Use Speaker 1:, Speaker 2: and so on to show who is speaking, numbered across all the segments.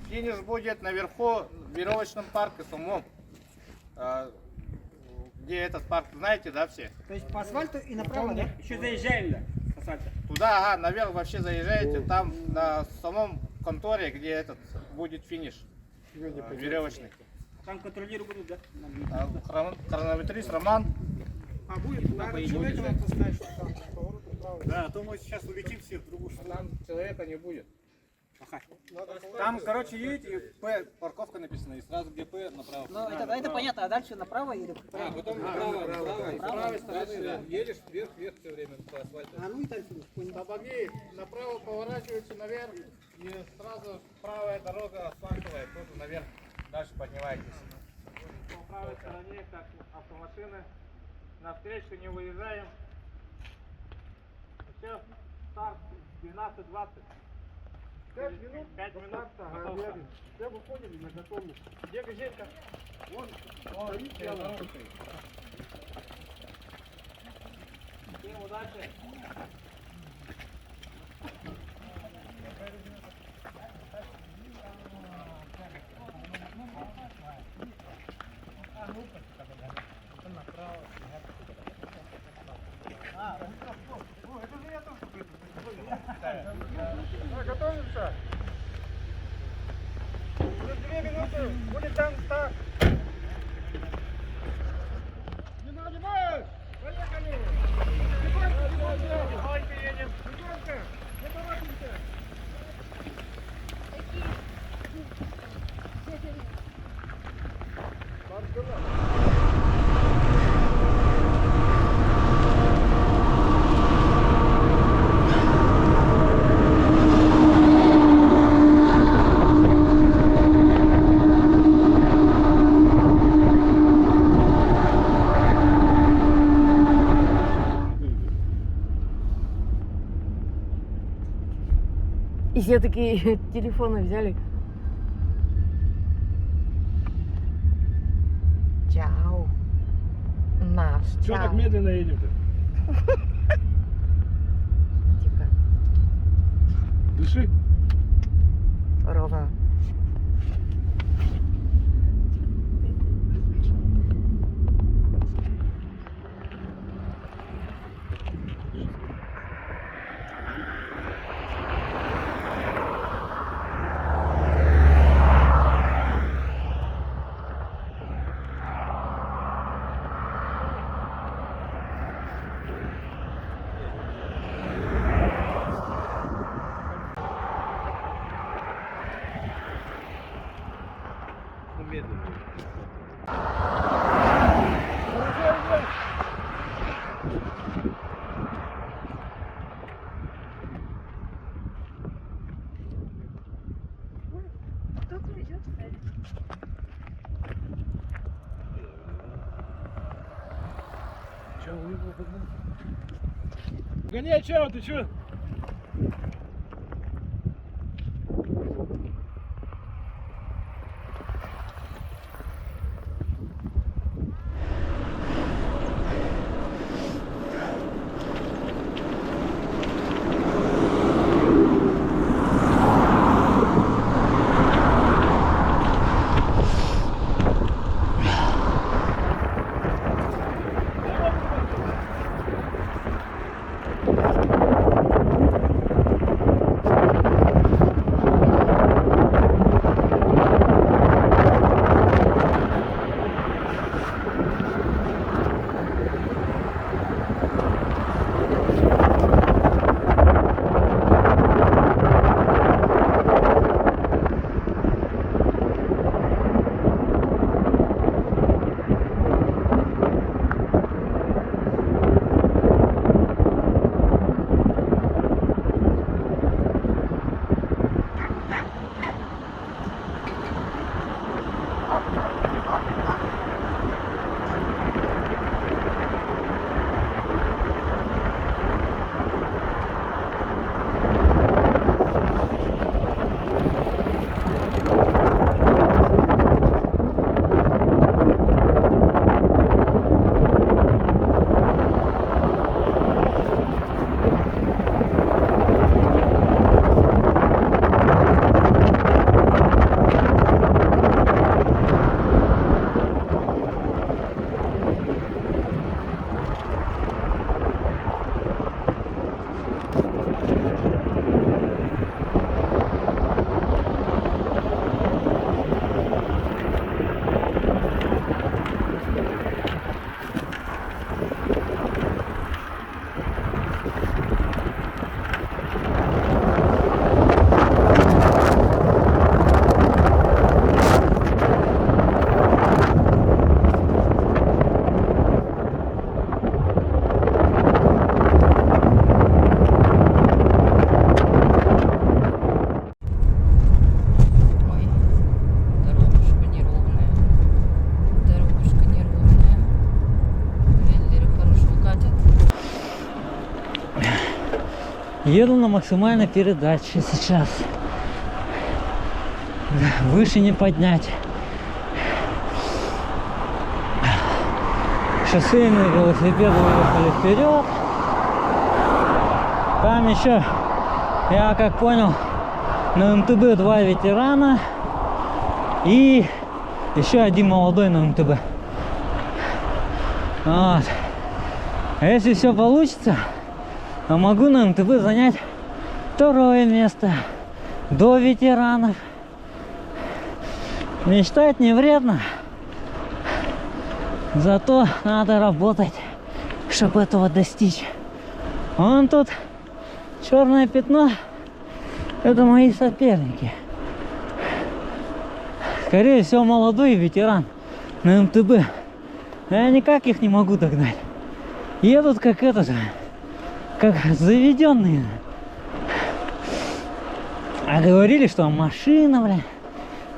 Speaker 1: Финиш будет наверху в веревочном парке самом. Где этот парк, знаете, да, все?
Speaker 2: То есть по асфальту и направо, да?
Speaker 3: Еще заезжаем, да, с асфальта.
Speaker 1: Туда, ага, наверх вообще заезжаете, там на самом конторе, где этот будет финиш веревочный.
Speaker 3: Там контролеры будут, да?
Speaker 1: Хронометрист Роман.
Speaker 2: А будет, наверное, человека надо поставить, что там поворот направо.
Speaker 4: Да, а то мы сейчас улетим все в другую сторону.
Speaker 1: Там человека не будет.
Speaker 4: Там, короче, едете, П, парковка написана, и сразу где П направо.
Speaker 2: Ну, это понятно, а дальше направо или
Speaker 4: А, потом направо, с правой стороны, едешь вверх все время по асфальту.
Speaker 2: А ну и там финиш, понял.
Speaker 1: Сапоги направо поворачиваются наверх, и сразу правая дорога асфальтовая, тоже наверх, дальше поднимаетесь. По правой стороне, как автомашины, навстречу не выезжаем. Все, старт 12:20. 5 минут. 5 минут. Готовка.
Speaker 2: Все вы поняли на готовность.
Speaker 1: Где газелька?
Speaker 2: Вон,
Speaker 1: Всем удачи. Готовимся. Через 2 минуты будет там старт. Внимание, марш! Поехали! Тихонько едем. Тихонько. Не торопимся.
Speaker 5: И все такие телефоны взяли. Чао. Наш.
Speaker 4: Че
Speaker 5: Чао.
Speaker 4: так медленно едем-то?
Speaker 5: Тихо.
Speaker 4: Дыши.
Speaker 5: Ровно.
Speaker 4: Ну, медленно. Че, уехал погнал? Гоняй, чао, ты че?
Speaker 6: Еду на максимальной передаче сейчас. Выше не поднять. Шоссейные велосипеды выехали вперед. Там еще, я как понял, на МТБ 2 ветерана и еще один молодой на МТБ. Вот. А если все получится, то могу на МТБ занять 2-е место до ветеранов. Мечтать не вредно. Зато надо работать, чтобы этого достичь. Вон тут черное пятно. Это мои соперники. Скорее всего, молодой ветеран на МТБ. Я никак их не могу догнать. Едут как этот, как заведенные. А говорили, что машина, бля.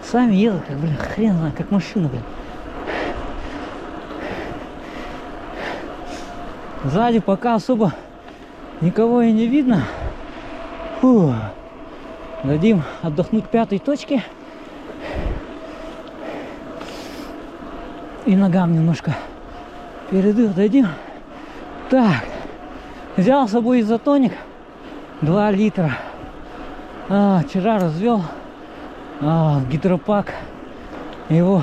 Speaker 6: Сами едут, как, бля, хрен знает, как машина, бля. Сзади пока особо никого и не видно. Фу. Дадим отдохнуть 5-й точке. И ногам немножко передых дадим. Так. Взял с собой изотоник 2 литра. Вчера развел гидропак. Его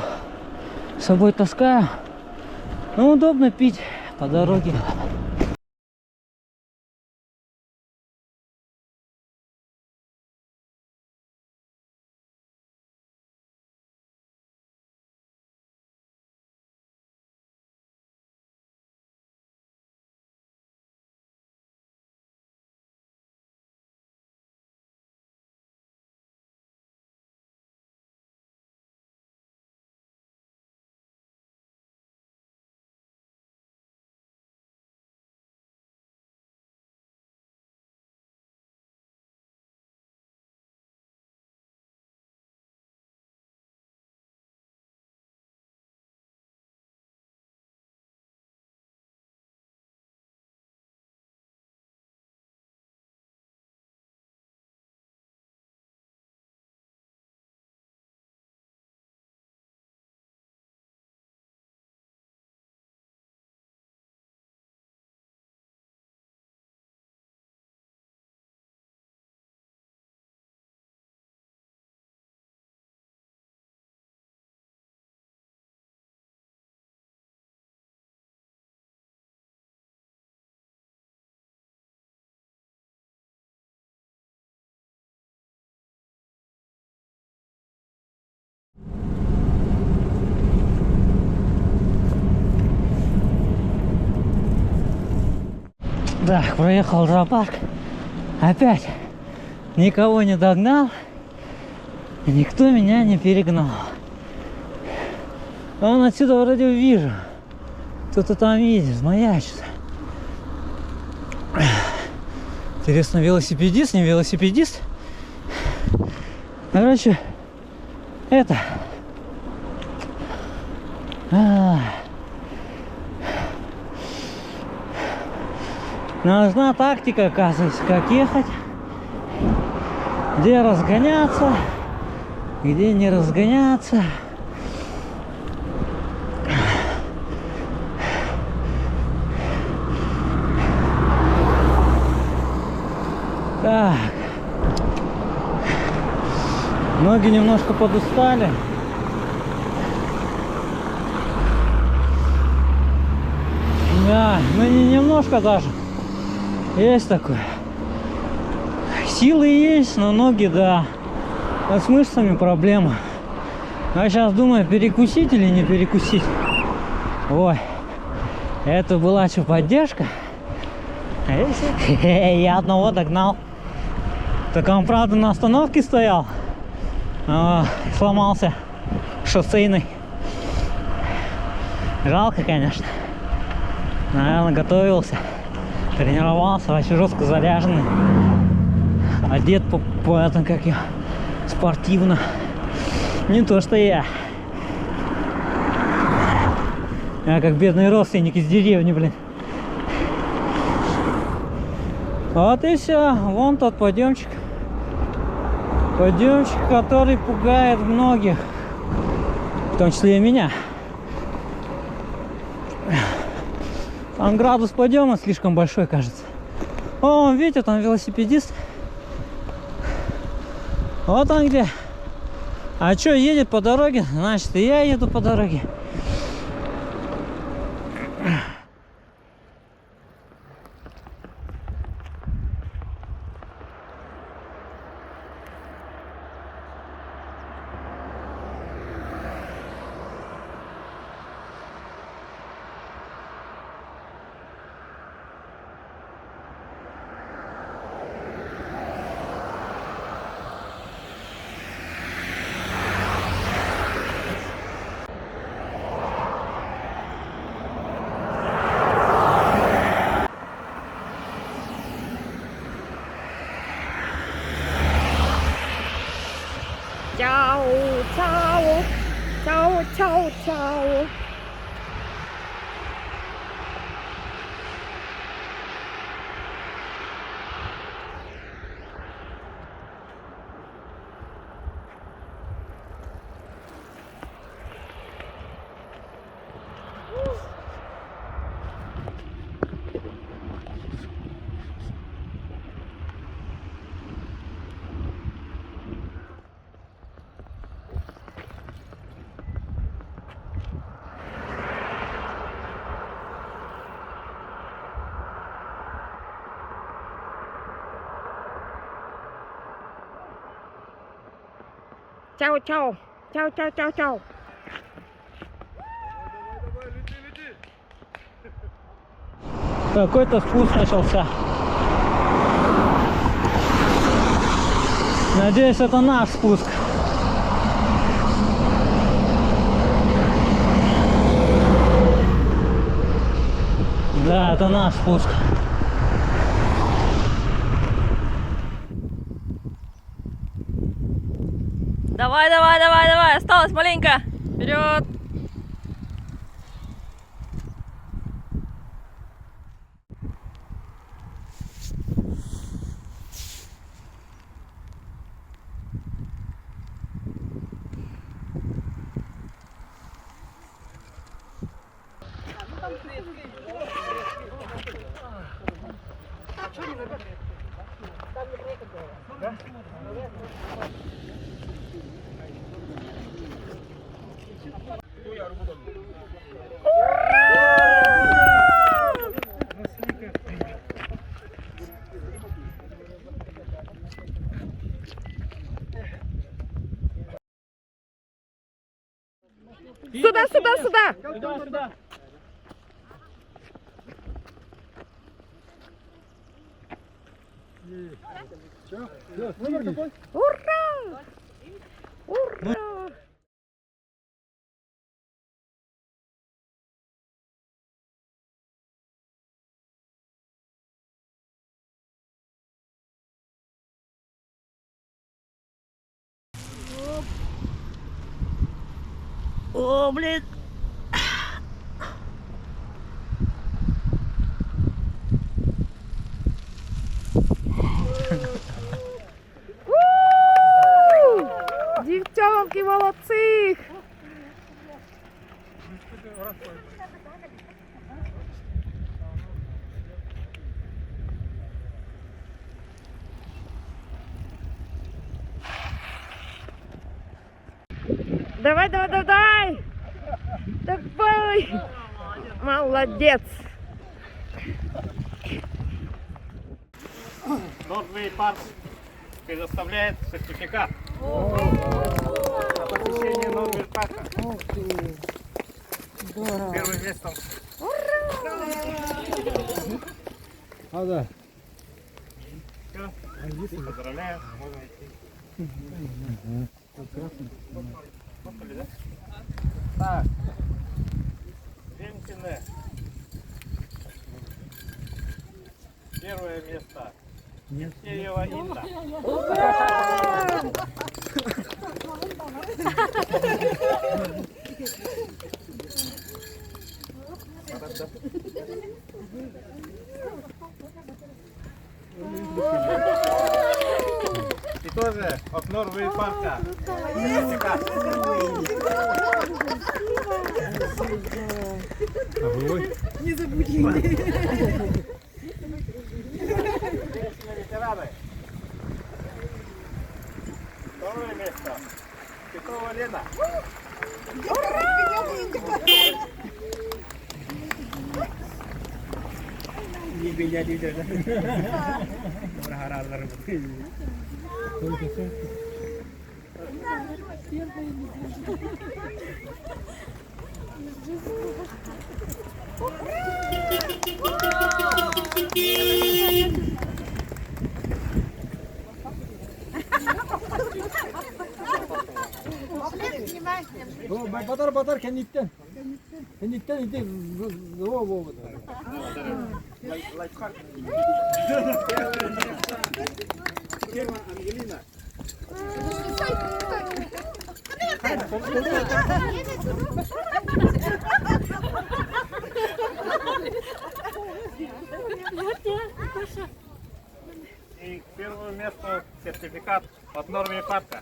Speaker 6: с собой таскаю. Ну, удобно пить по дороге. Так, проехал зоопарк. Опять никого не догнал. И никто меня не перегнал. Вон отсюда вроде вижу. Кто-то там едет, маячит. Интересно, велосипедист, не велосипедист? Короче, это... Нужна тактика, оказывается, как ехать, где разгоняться, где не разгоняться. Так. Ноги немножко подустали. Да, ну не немножко даже. Есть такое. Силы есть, но ноги, да. А с мышцами проблема. А сейчас думаю, перекусить или не перекусить. Ой, это была что, поддержка? Я одного догнал. Так он, правда, на остановке стоял. Сломался шоссейный. Жалко, конечно. Наверное, готовился. Тренировался, вообще жестко заряженный. Одет по этому, как я, спортивно. Не то, что я. Я как бедный родственник из деревни, блин. Вот и все. Вон тот подъемчик. Подъемчик, который пугает многих. В том числе и меня. Там градус подъема слишком большой, кажется. О, видите, там велосипедист. Вот он где. А что, едет по дороге? Значит, и я еду по дороге.
Speaker 5: Чао, чао, чао, чао, чао. Чао, чао. Чао, чао, чао, чао.
Speaker 6: Какой-то спуск начался. Надеюсь, это наш спуск. Да, это наш спуск.
Speaker 7: Давай, давай, давай, давай. Осталось маленько. Вперед.
Speaker 5: Сюда, сюда, сюда.
Speaker 6: Сюда, сюда.
Speaker 5: Ура! Ура!
Speaker 6: О, блин.
Speaker 5: Девчонки, молодцы! Давай, давай, давай! Давай! Молодец!
Speaker 1: Нордвей парк предоставляет сертификат на посещение Нордвей парка. Первым местом.
Speaker 4: А, да.
Speaker 1: Все, поздравляю, можно идти. Поехали, да? Так, Вентине. Первое место. Евсеева Инна. И тоже от Норвы парка. Ветераны. Второе место. Петрова Лена.
Speaker 3: Hindi jadi dito. Berharap harap.
Speaker 4: Батар кенниктен. Кенниктен иди. Во.
Speaker 1: Первая Ангелина. И первое место сертификат от Норвы парка.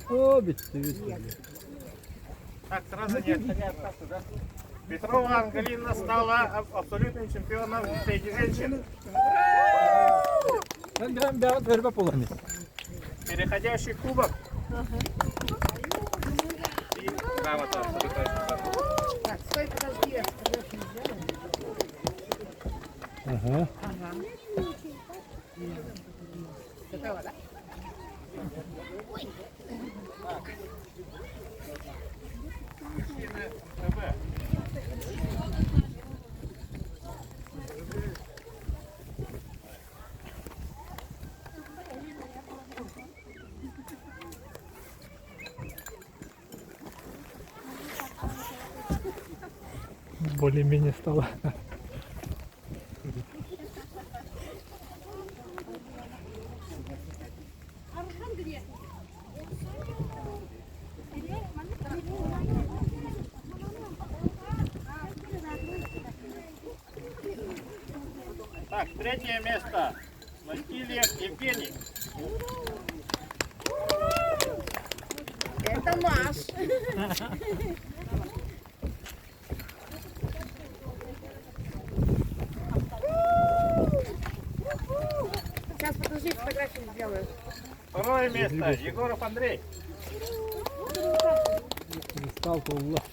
Speaker 4: О, bitti.
Speaker 1: Так, сразу нет. Петрова Ангелина стала абсолютным чемпионом среди женщин.
Speaker 4: Ben bir an verme olanı.
Speaker 1: Переходящий кубок. И грамота абсолютно.
Speaker 2: Так, стой, подожди, я фотографию сделаю.
Speaker 4: Ага.
Speaker 2: Готова, да?
Speaker 4: Более-менее стало.
Speaker 1: Так, третье место. Васильев Евгений.
Speaker 2: Это наш. Сейчас, подожди, фотографию сделаю.
Speaker 1: Второе место. Егоров Андрей.
Speaker 4: Стал Allah.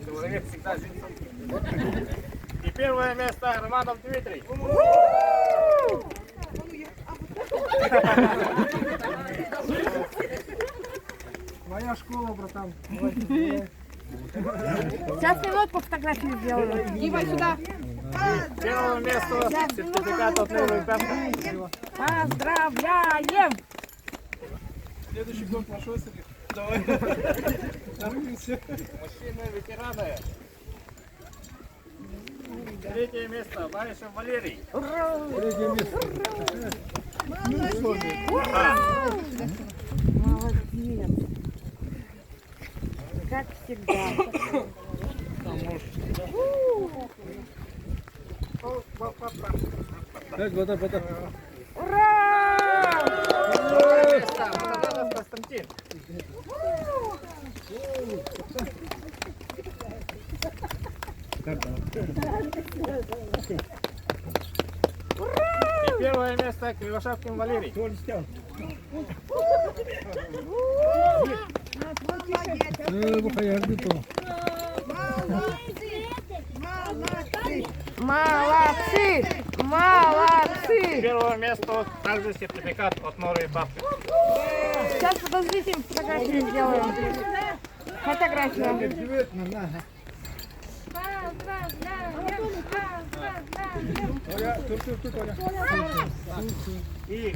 Speaker 1: Человек всегда жив. И первое место Романов Дмитрий.
Speaker 4: Моя школа, братан.
Speaker 2: Сейчас минутку фотографию сделаю. Дима, сюда.
Speaker 1: Первое место сертификат от Норвы парка.
Speaker 2: Поздравляем!
Speaker 4: Следующий год нашелся. Давай.
Speaker 1: Мужчины ветераны. Третье место Барышев Валерий.
Speaker 4: Третье место.
Speaker 2: Молодец. Как всегда.
Speaker 4: Так, батар.
Speaker 2: Ура!
Speaker 1: Второе место Мухаммадов Константин. И первое место Кривошапкин Валерий.
Speaker 4: Hayırlı to.
Speaker 2: Молодцы! Молодцы!
Speaker 1: Первое место также сертификат от Норвы парка.
Speaker 2: Сейчас, подождите, фотографию сделаем. Фотографию.
Speaker 1: И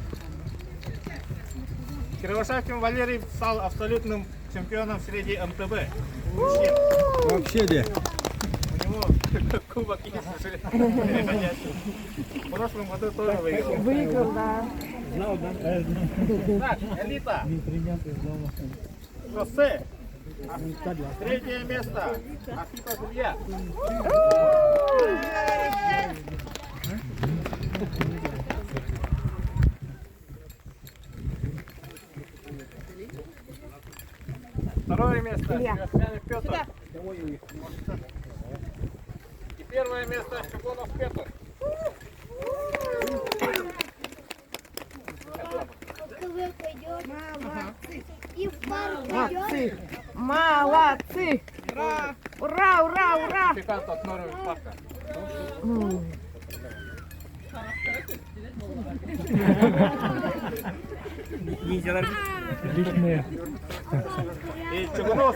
Speaker 1: Кривошапкин Валерий стал абсолютным чемпионом среди МТБ. Мужчин.
Speaker 4: Вообще де.
Speaker 1: У него Кубок есть уже переходящий. В прошлом году тоже выиграл.
Speaker 5: Выиграл, да.
Speaker 3: Знал, да?
Speaker 1: Так, элита.
Speaker 3: Интеллигенты дома.
Speaker 1: Шоссе. Третье место. Афипа Гулья. Второе место. Священный Петр. И первое место. Шипонов Петр.
Speaker 8: КВ пойдет. И в парк пойдет.
Speaker 5: Молодцы! Ура! Ура, ура, ура!
Speaker 1: Сертификат от Норвег парка.
Speaker 6: Личные.
Speaker 1: И Чугунов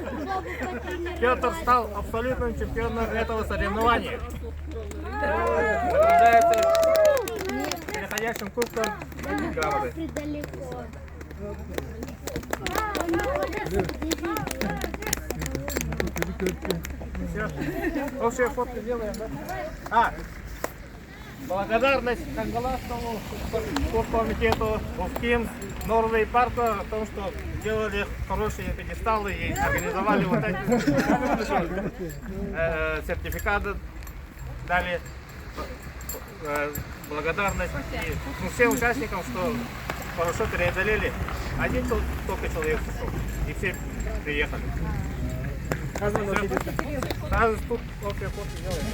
Speaker 1: Петр стал абсолютным чемпионом этого соревнования. Награждается переходящим кубком грамоты.
Speaker 8: Далеко.
Speaker 1: Все. Общее фото делаем, да? Благодарность Кангаласскому спорткомитету Уфким, Норвей парка о том, что сделали хорошие пьедесталы и организовали вот эти сертификаты, дали благодарность и, всем участникам, что хорошо преодолели. Один только человек пришел, и все приехали. Сразу тут общее фото делаем.